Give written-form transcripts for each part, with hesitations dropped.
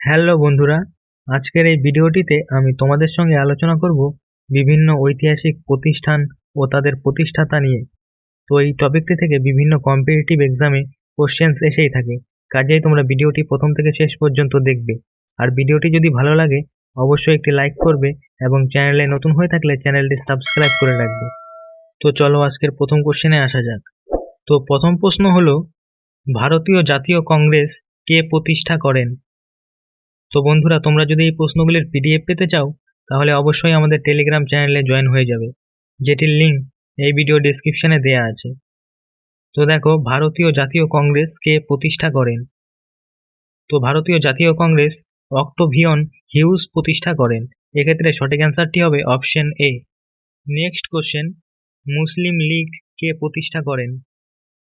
Hello বন্ধুরা, আজকের এই ভিডিওটিতে আমি তোমাদের সঙ্গে আলোচনা করব বিভিন্ন ঐতিহাসিক প্রতিষ্ঠান ও তাদের প্রতিষ্ঠাতা নিয়ে। তো এই টপিকটি থেকে বিভিন্ন কম্পিটিটিভ এক্সামে কোশ্চেন্স এসেই থাকে, কাজেই তোমরা ভিডিওটি প্রথম থেকে শেষ পর্যন্ত দেখবে। আর ভিডিওটি যদি ভালো লাগে অবশ্যই একটি লাইক করবে এবং চ্যানেলে নতুন হয়ে থাকলে চ্যানেলটি সাবস্ক্রাইব করে রাখবে। তো চলো আজকের প্রথম কোশ্চেনে আসা যাক। তো প্রথম প্রশ্ন হলো, ভারতীয় জাতীয় কংগ্রেস কে প্রতিষ্ঠা করেন? তো বন্ধুরা, তোমরা যদি এই প্রশ্নগুলির পিডিএফ পেতে চাও তাহলে অবশ্যই আমাদের টেলিগ্রাম চ্যানেলে জয়েন হয়ে যাবে, যেটির লিঙ্ক এই ভিডিও ডেসক্রিপশনে দেয়া আছে। তো দেখো, ভারতীয় জাতীয় কংগ্রেস কে প্রতিষ্ঠা করেন? তো ভারতীয় জাতীয় কংগ্রেস অক্টোভিয়ন হিউজ প্রতিষ্ঠা করেন। এক্ষেত্রে সঠিক অ্যান্সারটি হবে অপশন এ। নেক্সট কোশ্চেন, মুসলিম লীগ কে প্রতিষ্ঠা করেন?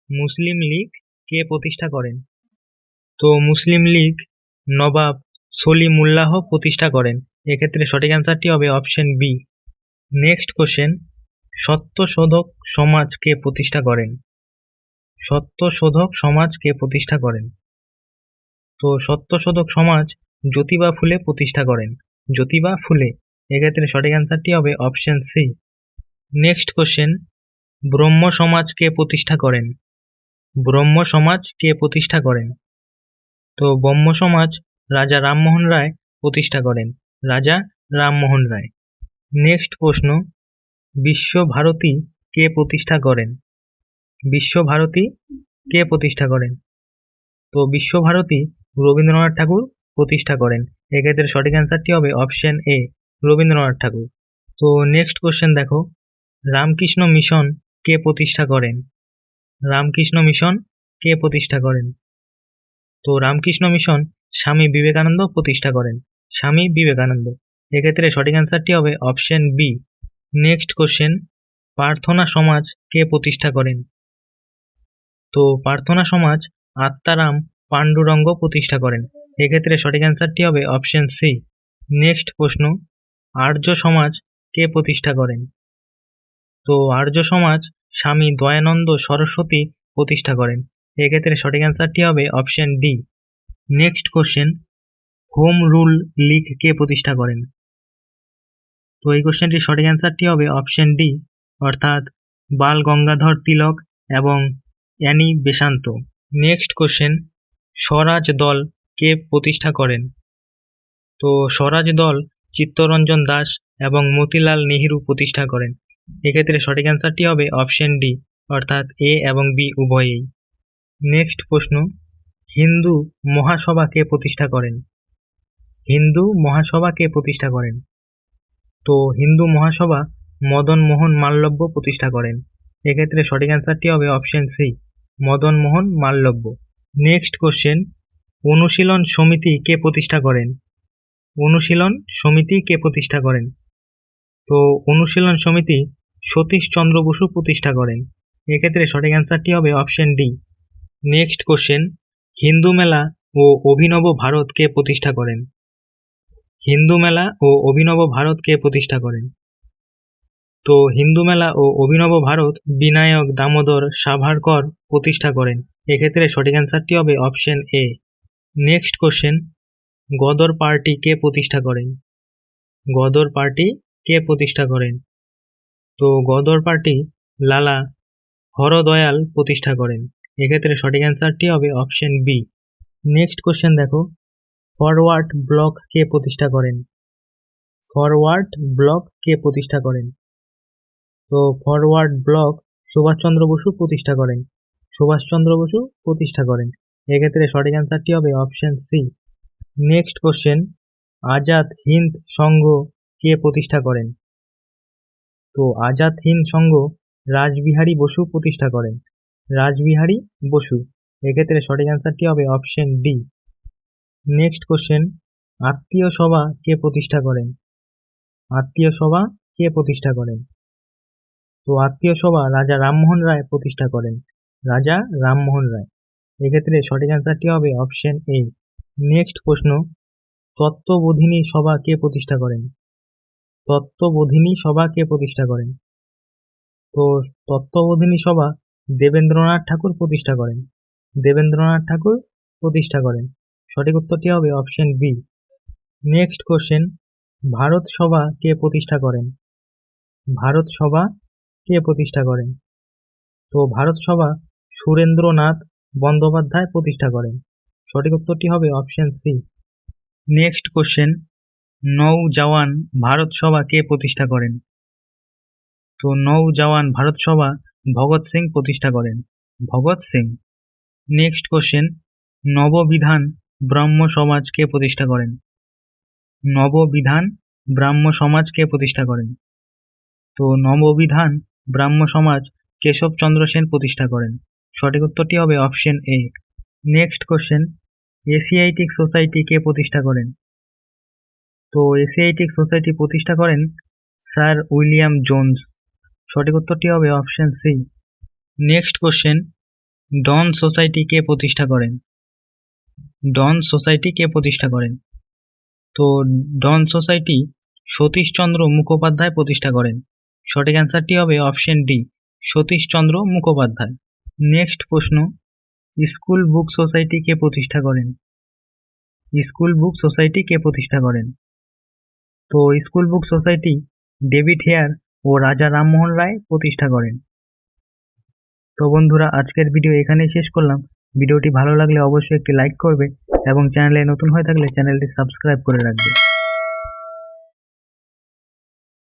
মুসলিম লীগ কে প্রতিষ্ঠা করেন? তো মুসলিম লীগ নবাব সলিমুল্লাহ প্রতিষ্ঠা করেন। এক্ষেত্রে সঠিক অ্যান্সারটি হবে option B. Next question, Satyashodhak Samaj কে প্রতিষ্ঠা করেন? সত্যশোধক সমাজ কে প্রতিষ্ঠা করেন? তো সত্যশোধক সমাজ জ্যোতিবা ফুলে প্রতিষ্ঠা করেন। জ্যোতিবা ফুলে। এক্ষেত্রে সঠিক অ্যান্সারটি হবে অপশন সি। নেক্সট কোশ্চেন, ব্রহ্ম সমাজ কে প্রতিষ্ঠা করেন? ব্রহ্ম সমাজ কে প্রতিষ্ঠা করেন? তো ব্রহ্ম সমাজ রাজা রামমোহন রায় প্রতিষ্ঠা করেন। রাজা রামমোহন রায়। নেক্সট প্রশ্ন, বিশ্বভারতী কে প্রতিষ্ঠা করেন? বিশ্বভারতী কে প্রতিষ্ঠা করেন? তো বিশ্বভারতী রবীন্দ্রনাথ ঠাকুর প্রতিষ্ঠা করেন। এক্ষেত্রে সঠিক অ্যান্সারটি হবে অপশন এ, রবীন্দ্রনাথ ঠাকুর। তো নেক্সট কোশ্চেন দেখো, রামকৃষ্ণ মিশন কে প্রতিষ্ঠা করেন? রামকৃষ্ণ মিশন কে প্রতিষ্ঠা করেন? তো রামকৃষ্ণ মিশন স্বামী বিবেকানন্দ প্রতিষ্ঠা করেন। স্বামী বিবেকানন্দ। এক্ষেত্রে সঠিক অ্যান্সারটি হবে অপশন বি। নেক্সট কোশ্চেন, প্রার্থনা সমাজ কে প্রতিষ্ঠা করেন? তো প্রার্থনা সমাজ আত্মারাম পাণ্ডুরঙ্গ প্রতিষ্ঠা করেন। এক্ষেত্রে সঠিক অ্যান্সারটি হবে অপশন সি। নেক্সট প্রশ্ন, আর্য সমাজ কে প্রতিষ্ঠা করেন? তো আর্য সমাজ স্বামী দয়ানন্দ সরস্বতী প্রতিষ্ঠা করেন। এক্ষেত্রে সঠিক অ্যান্সারটি হবে option D. Next question, Home Rule League কে প্রতিষ্ঠা করেন? তো এই কোশ্চেনটির সঠিক অ্যান্সারটি হবে অপশন ডি, অর্থাৎ বাল গঙ্গাধর তিলক এবং অ্যানি বেসান্ত। নেক্সট কোশ্চেন, স্বরাজ দল কে প্রতিষ্ঠা করেন? তো স্বরাজ দল চিত্তরঞ্জন দাস এবং মতিলাল নেহেরু প্রতিষ্ঠা করেন। এক্ষেত্রে সঠিক অ্যান্সারটি হবে অপশন ডি, অর্থাৎ এ এবং বি উভয়েই। নেক্সট প্রশ্ন, হিন্দু মহাসভা কে প্রতিষ্ঠা করেন? হিন্দু মহাসভা কে প্রতিষ্ঠা করেন? তো হিন্দু মহাসভা মদন মোহন মালব্য প্রতিষ্ঠা করেন। এক্ষেত্রে সঠিক অ্যান্সারটি হবে option C, Madan Mohan Malviya. Next question, অনুশীলন সমিতি কে প্রতিষ্ঠা করেন? অনুশীলন সমিতি কে প্রতিষ্ঠা করেন? তো অনুশীলন সমিতি সতীশচন্দ্র বসু প্রতিষ্ঠা করেন। এক্ষেত্রে সঠিক অ্যান্সারটি হবে option D. Next question, Hindu মেলা ও অভিনব ভারত কে প্রতিষ্ঠা করেন? হিন্দু মেলা ও অভিনব ভারত কে প্রতিষ্ঠা করেন? তো হিন্দু মেলা ও অভিনব ভারত বিনায়ক দামোদর সাভারকর প্রতিষ্ঠা করেন। এক্ষেত্রে সঠিক অ্যান্সারটি হবে option A. Next question, Ghadar Party কে প্রতিষ্ঠা করেন? গদর পার্টি কে প্রতিষ্ঠা করেন? তো গদর পার্টি লালা হরদয়াল প্রতিষ্ঠা করেন। এক্ষেত্রে সঠিক অ্যান্সারটি হবে অপশন বি। নেক্সট কোশ্চেন দেখো, ফরওয়ার্ড ব্লক কে প্রতিষ্ঠা করেন? ফরওয়ার্ড ব্লক কে প্রতিষ্ঠা করেন? তো ফরওয়ার্ড ব্লক সুভাষচন্দ্র বসু প্রতিষ্ঠা করেন। সুভাষচন্দ্র বসু প্রতিষ্ঠা করেন। এক্ষেত্রে সঠিক অ্যান্সারটি হবে option C. Next question, Azad Hind Sangh কে প্রতিষ্ঠা করেন? তো আজাদ হিন্দ সংঘ রাসবিহারী বসু প্রতিষ্ঠা করেন। রাসবিহারী বসু। এক্ষেত্রে সঠিক অ্যান্সারটি হবে অপশন ডি। নেক্সট কোশ্চেন, আত্মীয় সভা কে প্রতিষ্ঠা করেন? আত্মীয় সভা কে প্রতিষ্ঠা করেন? তো আত্মীয় সভা রাজা রামমোহন রায় প্রতিষ্ঠা করেন। রাজা রামমোহন রায়। এক্ষেত্রে সঠিক অ্যান্সারটি হবে অপশন এ। নেক্সট প্রশ্ন, তত্ত্ববোধিনী সভা কে প্রতিষ্ঠা করেন? তত্ত্ববোধিনী সভা কে প্রতিষ্ঠা করেন? তো তত্ত্ববোধিনী সভা দেবেন্দ্রনাথ ঠাকুর প্রতিষ্ঠা করেন। দেবেন্দ্রনাথ ঠাকুর প্রতিষ্ঠা করেন। সঠিক উত্তরটি হবে option B, next question, Bharat Sabha কে প্রতিষ্ঠা করেন? ভারত সভা কে প্রতিষ্ঠা করেন? তো ভারত সভা সুরেন্দ্রনাথ বন্দ্যোপাধ্যায় প্রতিষ্ঠা করেন। সঠিক উত্তরটি হবে option C. Next question, Naujawan Bharat Sabha কে প্রতিষ্ঠা করেন? তো নৌজওয়ান ভারত সভা ভগৎ সিং প্রতিষ্ঠা করেন। ভগৎ সিং। নেক্সট কোশ্চেন, নববিধান ব্রাহ্ম সমাজ কে প্রতিষ্ঠা করেন? নববিধান ব্রাহ্ম সমাজ কে প্রতিষ্ঠা করেন? তো নববিধান ব্রাহ্ম সমাজ কেশবচন্দ্র সেন প্রতিষ্ঠা করেন। সঠিক উত্তরটি হবে option A. Next question, Asiatic Society কে প্রতিষ্ঠা করেন? তো এশিয়াটিক সোসাইটি প্রতিষ্ঠা করেন স্যার উইলিয়াম জোন্স। সঠিক উত্তরটি হবে অপশন সি। নেক্সট কোশ্চেন, ডন সোসাইটি কে প্রতিষ্ঠা করেন? ডন সোসাইটি কে প্রতিষ্ঠা করেন? তো ডন সোসাইটি সতীশচন্দ্র মুখোপাধ্যায় প্রতিষ্ঠা করেন। সঠিক অ্যান্সারটি হবে option D, Satishchandra Mukhopadhyay. Next প্রশ্ন, স্কুল বুক সোসাইটি কে প্রতিষ্ঠা করেন? স্কুল বুক সোসাইটি কে প্রতিষ্ঠা করেন? তো School Book Society David Hare ও রাজা রামমোহন রায় প্রতিষ্ঠা করেন। তো বন্ধুরা, আজকের ভিডিও এখানেই শেষ করলাম। ভিডিওটি ভালো লাগলে অবশ্যই একটি লাইক করবে এবং চ্যানেলে নতুন হয়ে থাকলে চ্যানেলটি সাবস্ক্রাইব করে রাখবে।